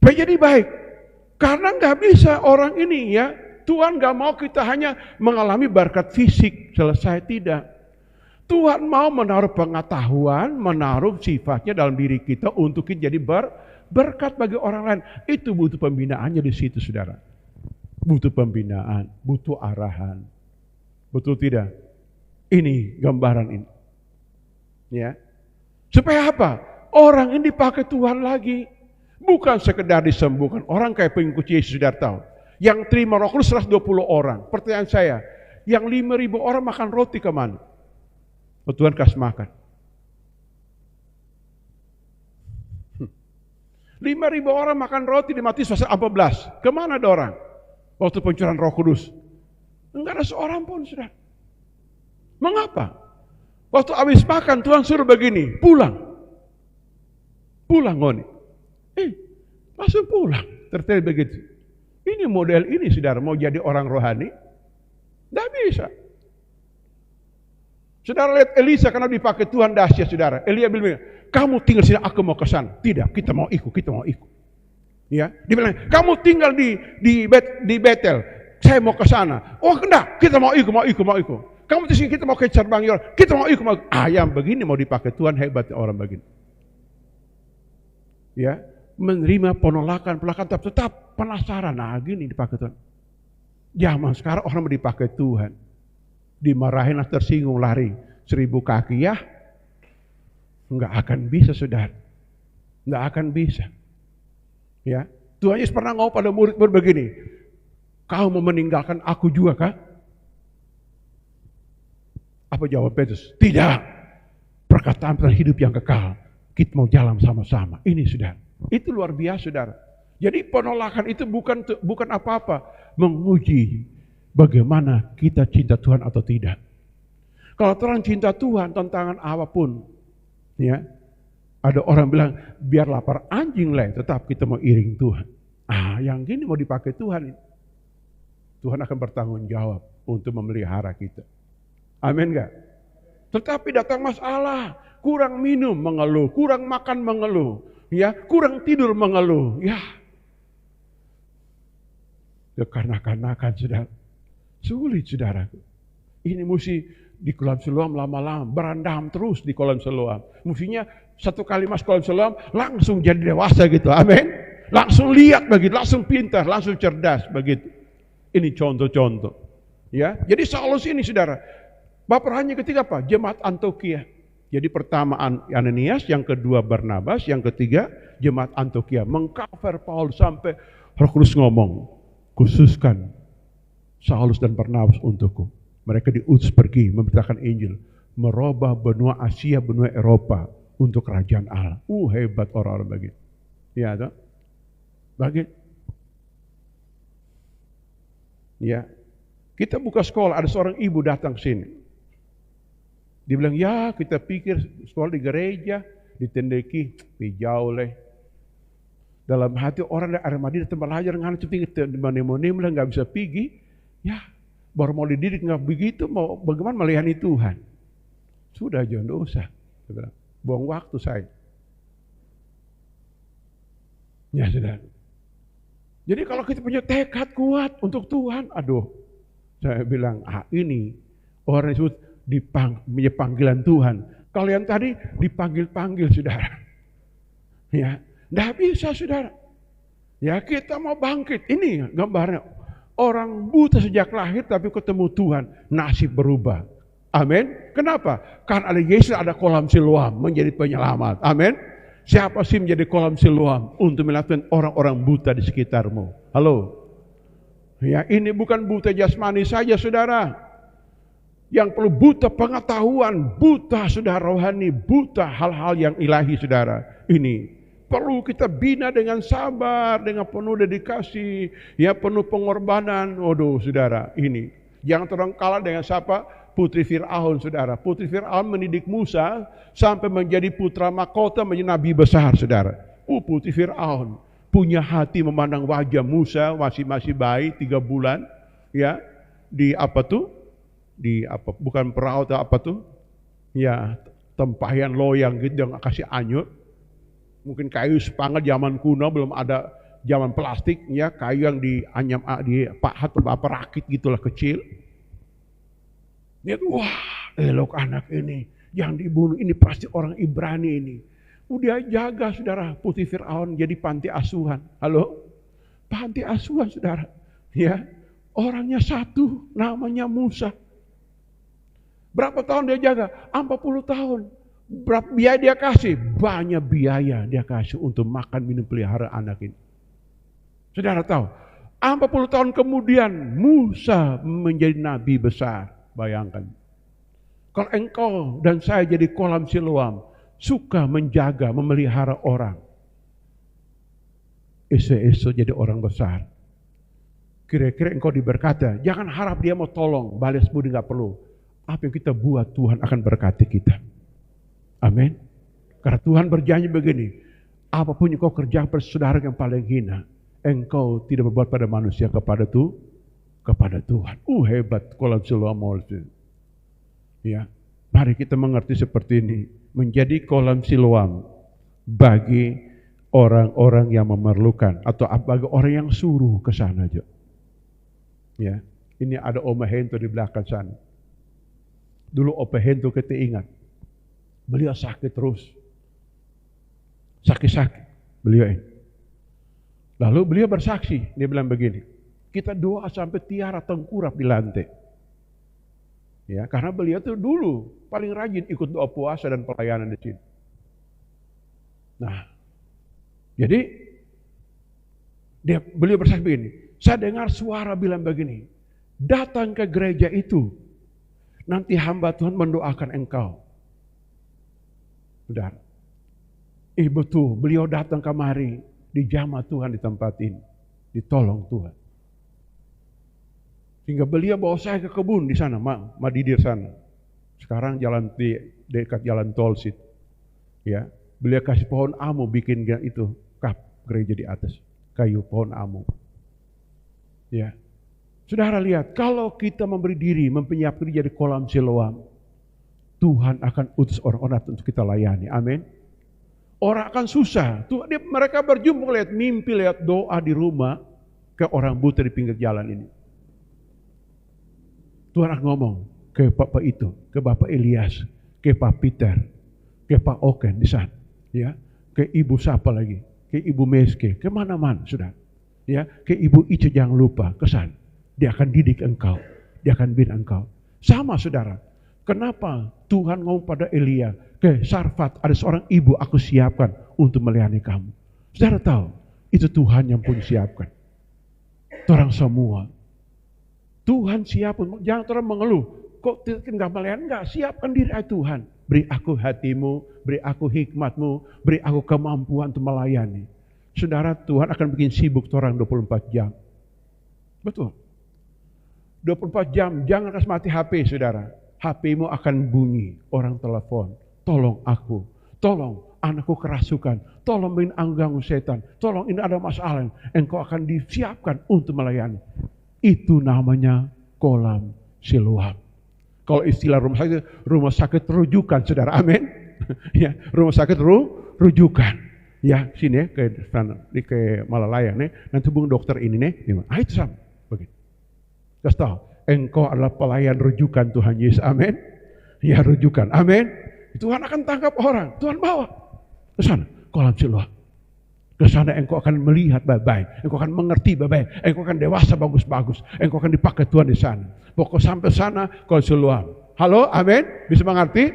Jadi baik. Karena nggak bisa orang ini ya. Tuhan nggak mau kita hanya mengalami berkat fisik selesai, tidak. Tuhan mau menaruh pengetahuan, menaruh sifatnya dalam diri kita untuk kita jadi berkat bagi orang lain. Itu butuh pembinaannya di situ, saudara. Butuh pembinaan, butuh arahan. Betul tidak? Ini gambaran ini. Ya. Supaya apa? Orang ini dipakai Tuhan lagi. Bukan sekedar disembuhkan. Orang kayak pengikut Yesus sudah tahu. Yang terima Roh Kudus 120 orang. Pertanyaan saya, yang 5.000 orang makan roti kemana? Tuhan kasih makan. 5.000 orang makan roti di Matius pasal 14. Kemana ada orang? Waktu pencurahan Roh Kudus. Enggak ada seorang pun, sudah. Mengapa? Waktu habis makan Tuhan suruh begini, pulang. Pulang ngoni. Langsung pulang. Terjadi begitu. Ini model ini, saudara, mau jadi orang rohani? Tidak bisa. Saudara lihat Elisa karena dipakai Tuhan dahsyat, saudara. Elia bilang, kamu tinggal sini, aku mau ke sana. Tidak, kita mau ikut, Ya, dia bilang, kamu tinggal di Betel, saya mau ke sana. Oh, enggak, kita mau ikut. Kamu di sini, kita mau ke Cerbang Yordan, kita mau ikut. Ayam begini mau dipakai Tuhan, hebatnya orang begini. Ya, menerima penolakan, tapi tetap penasaran. Nah, gini dipakai Tuhan. Zaman sekarang orang mau dipakai Tuhan. Dimarahin, tersinggung, lari 1000 kaki, ya nggak akan bisa, saudara. Nggak akan bisa. Ya, Tuhan Yesus pernah ngomong pada murid-murid begini, kau mau meninggalkan aku juga kah? Apa jawab Petrus? Tidak. perkataan tentang hidup yang kekal. Kita mau jalan sama-sama. Ini saudara. Itu luar biasa saudara. Jadi penolakan itu bukan apa-apa. Menguji bagaimana kita cinta Tuhan atau tidak. Kalau orang cinta Tuhan, tantangan apapun, ya, ada orang bilang biar lapar anjing lah, tetap kita mau iring Tuhan. Yang gini mau dipakai Tuhan. Tuhan akan bertanggung jawab untuk memelihara kita. Amin gak? Tetapi datang masalah, kurang minum mengeluh, kurang makan mengeluh, ya, kurang tidur mengeluh, ya. Kekanak-kanakan saudara, sulit saudara. Ini mesti di kolam Siloam lama-lama, berandam terus di kolam Siloam. Mestinya satu kali masuk kolam Siloam langsung jadi dewasa gitu, amin. Langsung lihat begitu, langsung pintar, langsung cerdas begitu. Ini contoh-contoh. Ya, jadi Saulus ini saudara, baperannya ketiga apa? Jemaat Antioquia. Jadi pertama Ananias, yang kedua Barnabas, yang ketiga Jemaat Antioquia. Mengcover Paulus sampai Roh Kudus ngomong, khususkan Saulus dan Barnabas untukku. Mereka diutus pergi memberitakan Injil, merubah benua Asia, benua Eropa untuk kerajaan Allah. Hebat orang-orang begitu. Ya, toh? Begitu. Ya. Kita buka sekolah, ada seorang ibu datang sini. Dia bilang, ya kita pikir sekolah di gereja, di Tendeki, jauh leh. Dalam hati orang dari area Madinah tempat belajar nggak tinggi di mana-mana bilang nggak bisa pergi, ya baru mau dididik nggak begitu, mau bagaimana melayani Tuhan? Sudah jangan usah, buang waktu saya. Ya sudah. Jadi kalau kita punya tekad kuat untuk Tuhan, aduh, saya bilang ini orang yang disebut punya panggilan Tuhan. Kalian tadi dipanggil-panggil saudara, ya. Nggak bisa saudara. Ya kita mau bangkit. Ini gambarnya. Orang buta sejak lahir tapi ketemu Tuhan. Nasib berubah. Amin. Kenapa? Karena ada Yesus, ada kolam Siloam menjadi penyelamat. Amin. Siapa sih menjadi kolam Siloam untuk menyelamatkan orang-orang buta di sekitarmu? Halo. Ya ini bukan buta jasmani saja saudara. Yang perlu buta pengetahuan, buta saudara rohani, buta hal-hal yang ilahi saudara. Ini perlu kita bina dengan sabar, dengan penuh dedikasi, ya penuh pengorbanan. Waduh, saudara, ini jangan terengkalah dengan siapa? Putri Fir'aun, saudara. Putri Fir'aun mendidik Musa sampai menjadi putra mahkota, menjadi nabi besar, saudara. Putri Fir'aun punya hati memandang wajah Musa masih bayi 3 bulan, ya di apa tuh? Di apa? Bukan perahu atau apa tuh? Ya tempayan loyang gitu yang kasih anyut. Mungkin kayu sepangat zaman kuno, belum ada zaman plastik, ya kayu yang dipahat atau apa rakit gitulah kecil. Lihat, wah elok anak ini, yang dibunuh ini pasti orang Ibrani ini. Udah jaga saudara, Putri Fir'aun jadi panti asuhan. Halo, panti asuhan saudara. Ya, orangnya satu, namanya Musa. Berapa tahun dia jaga? 40 tahun. Berapa biaya dia kasih? Banyak biaya dia kasih untuk makan, minum, pelihara anak ini. Saudara tahu, 40 tahun kemudian Musa menjadi nabi besar. Bayangkan. Kalau engkau dan saya jadi kolam Siloam, suka menjaga, memelihara orang. Esok-esok jadi orang besar. Kira-kira engkau diberkati, jangan harap dia mau tolong, balas budi nggak perlu. Apa yang kita buat Tuhan akan berkati kita. Amin. Karena Tuhan berjanji begini, apapun yang kau kerjakan pada saudara yang paling hina, engkau tidak berbuat pada manusia kepada Tuhan. Hebat kolam Siloam. Ya, mari kita mengerti seperti ini, menjadi kolam Siloam bagi orang-orang yang memerlukan atau bagi orang yang suruh ke sana aja. Ya, ini ada Oma Hento di belakang sana. Dulu Oma Hento kita ingat. Beliau sakit terus. Sakit-sakit beliau ini. Lalu beliau bersaksi, dia bilang begini, kita doa sampai tiara tengkurap di lantai. Ya, karena beliau tuh dulu paling rajin ikut doa puasa dan pelayanan di sini. Nah, jadi beliau bersaksi begini, saya dengar suara bilang begini, datang ke gereja itu, nanti hamba Tuhan mendoakan engkau. Saudara. Betul, beliau datang kemari, dijamah Tuhan di tempat ini, ditolong Tuhan. Sehingga beliau bawa saya ke kebun di sana, Madidir sana. Sekarang jalan di dekat jalan tol situ. Ya, beliau kasih pohon amu bikin itu kap gereja di atas, kayu pohon amu. Ya. Saudara lihat, kalau kita memberi diri, mempersiapkan diri jadi kolam Siloam, Tuhan akan utus orang-orang untuk kita layani. Amin. Orang akan susah. Mereka berjumpa lihat mimpi, lihat doa di rumah ke orang buta di pinggir jalan ini. Tuhan akan ngomong ke Bapak itu, ke Bapak Elias, ke Pak Peter, ke Pak Oken di sana, ya, ke Ibu siapa lagi, ke Ibu Meske, ke mana-mana sudah, ya, ke Ibu Ica jangan lupa ke sana. Dia akan didik engkau, dia akan bimbing engkau. Sama saudara. Kenapa Tuhan ngomong pada Elia, ke Sarfat ada seorang ibu aku siapkan untuk melayani kamu. Saudara tahu, itu Tuhan yang pun siapkan. Orang semua. Tuhan siapkan, jangan orang mengeluh. Kok tidak melayani? Enggak, siapkan diri Tuhan. Beri aku hatimu, beri aku hikmatmu, beri aku kemampuan untuk melayani. Saudara, Tuhan akan bikin sibuk orang 24 jam. Betul. 24 jam, jangan kasih mati HP saudara. HP-mu akan bunyi, orang telepon, tolong aku, tolong anakku kerasukan, tolong mengganggu setan, tolong ini ada masalah, engkau akan disiapkan untuk melayani. Itu namanya kolam Siloam. Kalau istilah rumah sakit rujukan, saudara, amin. Ya, rumah sakit rujukan. Ya, sini ya, ke sana, ke Malalaya nih, nanti hubung dokter ini nih, itu sama, begitu. Kasih tahu. Engkau adalah pelayan rujukan Tuhan Yesus. Amin. Ya rujukan. Amin. Tuhan akan tangkap orang. Tuhan bawa ke sana. Kolam Siloam. Ke sana engkau akan melihat baik-baik. Engkau akan mengerti baik-baik. Engkau akan dewasa bagus-bagus. Engkau akan dipakai Tuhan di sana. Pokok sampai sana kolam Siloam. Halo. Amin. Bisa mengerti?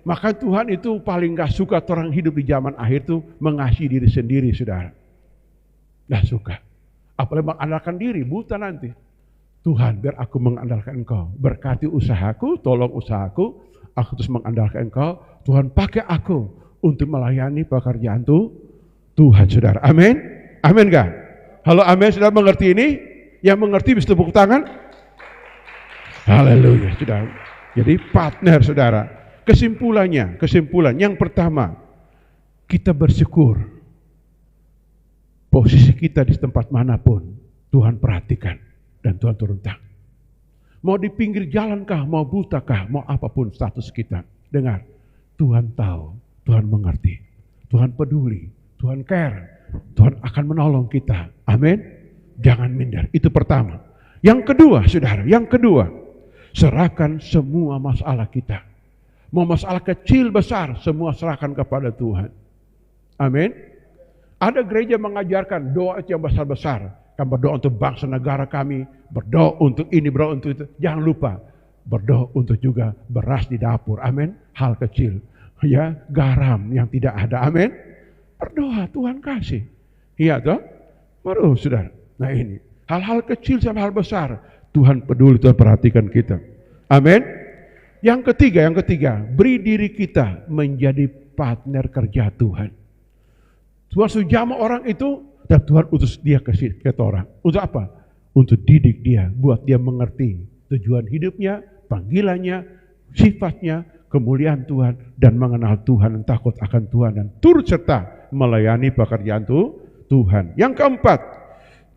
Maka Tuhan itu paling gak suka orang hidup di zaman akhir itu mengasihi diri sendiri, saudara. Gak suka. Apalagi mengandalkan diri. Buta nanti. Tuhan, biar aku mengandalkan engkau. Berkati usahaku, tolong usahaku. Aku terus mengandalkan engkau. Tuhan pakai aku untuk melayani pekerjaan Tuhan, saudara. Amin. Amin gak? Halo, amin. Saudara mengerti ini? Yang mengerti bisa tepuk tangan? Haleluya, saudara. Jadi partner, saudara. Kesimpulan yang pertama, kita bersyukur. Posisi kita di tempat manapun, Tuhan perhatikan. Dan Tuhan turun tangan. Mau di pinggir jalan kah, mau buta kah, mau apapun status kita. Dengar, Tuhan tahu, Tuhan mengerti, Tuhan peduli, Tuhan care, Tuhan akan menolong kita. Amin. Jangan minder. Itu pertama. Yang kedua, saudara, serahkan semua masalah kita. Mau masalah kecil besar, semua serahkan kepada Tuhan. Amin. Ada gereja mengajarkan doa itu yang besar-besar. Kami berdoa untuk bangsa negara kami, berdoa untuk ini, berdoa untuk itu. Jangan lupa, berdoa untuk juga beras di dapur. Amin. Hal kecil. Ya, garam yang tidak ada. Amin. Berdoa, Tuhan kasih. Iya toh? Baru saudara. Nah ini, hal-hal kecil sampai hal besar. Tuhan peduli, Tuhan perhatikan kita. Amin. Yang ketiga, beri diri kita menjadi partner kerja Tuhan. Tuhan sudah jamah orang itu, dan Tuhan utus dia ke orang. Untuk apa? Untuk didik dia, buat dia mengerti tujuan hidupnya, panggilannya, sifatnya, kemuliaan Tuhan, dan mengenal Tuhan dan takut akan Tuhan, dan turut serta melayani pekerjaan Tuhan. Yang keempat,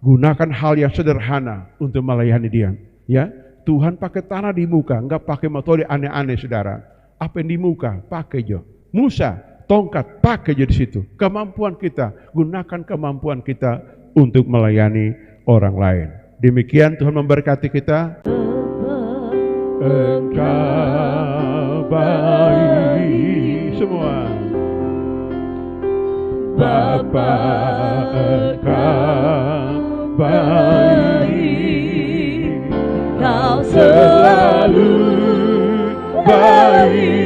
gunakan hal yang sederhana untuk melayani dia. Ya, Tuhan pakai tanah di muka, enggak pakai metode aneh-aneh, saudara. Apa yang di muka, pakai aja. Musa, tongkat, pakai aja di situ. Kemampuan kita, gunakan kemampuan kita untuk melayani orang lain. Demikian Tuhan memberkati kita. Engkau baik semua. Bapa, Engkau baik. Kau selalu baik.